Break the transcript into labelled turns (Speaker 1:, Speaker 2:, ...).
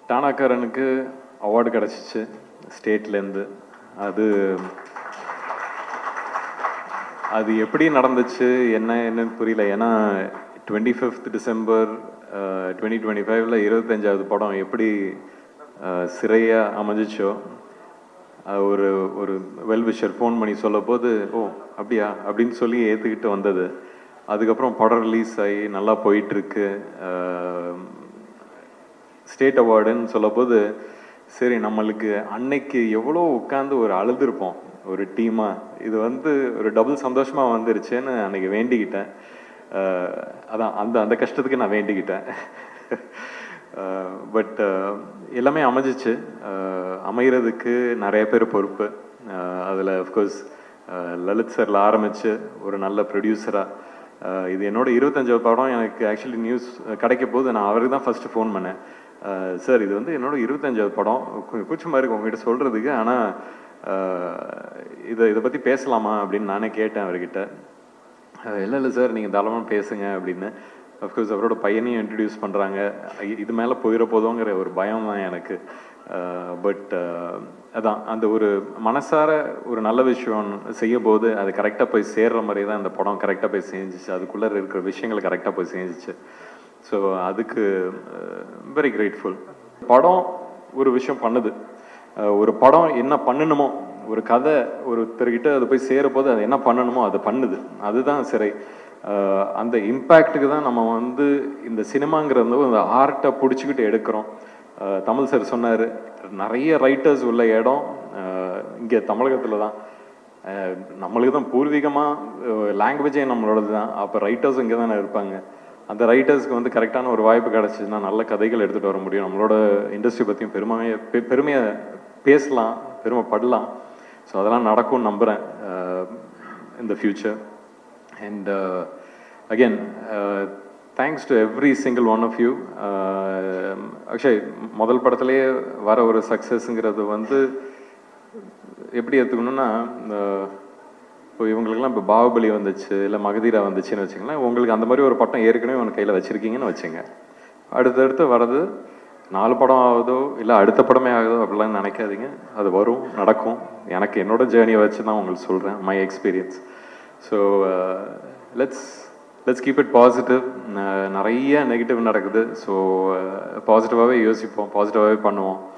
Speaker 1: டானாக்காரனுக்கு award கிடச்சிச்சு ஸ்டேட்லேருந்து. அது அது எப்படி நடந்துச்சு என்னன்னு புரியல. ஏன்னா 25th டிசம்பர் 2025 25வது படம் எப்படி சிறையாக அமைஞ்சிச்சோ, ஒரு ஒரு வெல்விஷர் ஃபோன் பண்ணி சொல்ல போது, ஓ அப்படியா அப்படின்னு சொல்லி ஏற்றுக்கிட்டு வந்தது. அதுக்கப்புறம் படம் ரிலீஸ் ஆகி நல்லா போயிட்டுருக்கு. ஸ்டேட் அவார்டுன்னு சொல்ல போது, சரி நம்மளுக்கு அன்னைக்கு எவ்வளோ உட்காந்து ஒரு அழுதுருப்போம் ஒரு டீமாக. இது ஒரு டபுள் சந்தோஷமாக வந்துருச்சுன்னு அன்னைக்கு வேண்டிக்கிட்டேன். அதான் அந்த அந்த கஷ்டத்துக்கு நான் வேண்டிக்கிட்டேன். பட் எல்லாமே அமைஞ்சிச்சு. அமைகிறதுக்கு நிறைய பேர் பொறுப்பு. அதில் அஃப்கோர்ஸ் லலித் சாரில் ஆரம்பித்து ஒரு நல்ல ப்ரொடியூசராக, இது என்னோட 25வது படம். எனக்கு ஆக்சுவலி நியூஸ் கிடைக்க போது நான் அவருக்கு தான் ஃபஸ்ட்டு ஃபோன் பண்ணேன். சார் இது என்னோட 25வது படம், கொஞ்சம் கூச்சமாக இருக்குது உங்ககிட்ட சொல்கிறதுக்கு, ஆனால் இதை பற்றி பேசலாமா அப்படின்னு நானே கேட்டேன் அவர்கிட்ட. இல்லை சார் நீங்கள் தாராளமாக பேசுங்க அப்படின்னு. அஃப்கோர்ஸ் அவரோட பையனையும் இன்ட்ரடியூஸ் பண்ணுறாங்க. இது மேலே போயிட போதோங்கிற ஒரு பயம் தான் எனக்கு. பட் அதான் அந்த ஒரு மனசார ஒரு நல்ல விஷயம் செய்ய போது அது கரெக்டாக போய் சேர்ற மாதிரி தான் இந்த படம் கரெக்டாக போய் செஞ்சிச்சு. அதுக்குள்ளே இருக்கிற விஷயங்கள் கரெக்டாக போய் செஞ்சிச்சு. ஸோ அதுக்கு வெரி கிரேட்ஃபுல். படம் ஒரு விஷயம் பண்ணுது. ஒரு படம் என்ன பண்ணணுமோ, ஒரு கதை ஒருத்தர்கிட்ட அது போய் சேர போது அது என்ன பண்ணணுமோ அதை பண்ணுது. அதுதான் சிறை. அந்த இம்பேக்டுக்கு தான் நம்ம இந்த சினிமாங்கிறது அந்த ஆர்ட்டை பிடிச்சிக்கிட்டு எடுக்கிறோம். தமிழ் சார் சொன்னார், நிறைய ரைட்டர்ஸ் உள்ள இடம் இங்கே தமிழகத்தில் தான். நம்மளுக்கு தான் பூர்வீகமாக லாங்குவேஜே நம்மளோடது தான். அப்போ ரைட்டர்ஸ் இங்கே தானே இருப்பாங்க. அந்த ரைட்டர்ஸ்க்கு கரெக்டான ஒரு வாய்ப்பு கிடச்சிதுன்னா நல்ல கதைகள் எடுத்துகிட்டு வர முடியும். நம்மளோட இண்டஸ்ட்ரி பற்றியும் பெருமையாக பேசலாம், பெருமைப்படலாம். ஸோ அதெல்லாம் நடக்கும்னு நம்புகிறேன் in the future. And again, thanks to every single one of you. Actually முதல் படத்துலேயே வர ஒரு சக்ஸஸ்ங்கிறது எப்படி எடுத்துக்கணும்னா, இப்போ இவங்களுக்குலாம் இப்போ பாகுபலி வந்துச்சு, இல்லை மகதீரா வந்துச்சுன்னு வச்சுங்களேன். உங்களுக்கு அந்த மாதிரி ஒரு பட்டம் ஏற்கனவே உனக்கு கையில் வச்சுருக்கீங்கன்னு வச்சுங்க. அடுத்தடுத்து வர்றது 4 படம் ஆகுதோ இல்லை அடுத்த படமே ஆகுதோ அப்படிலாம் நினைக்காதீங்க. அது வரும், நடக்கும். எனக்கு என்னோட ஜேர்னியை வச்சு தான் உங்களுக்கு சொல்கிறேன், my experience. So let's keep it positive. நிறைய நெகட்டிவ் நடக்குது. ஸோ பாசிட்டிவாகவே யோசிப்போம், பாசிட்டிவாகவே பண்ணுவோம்.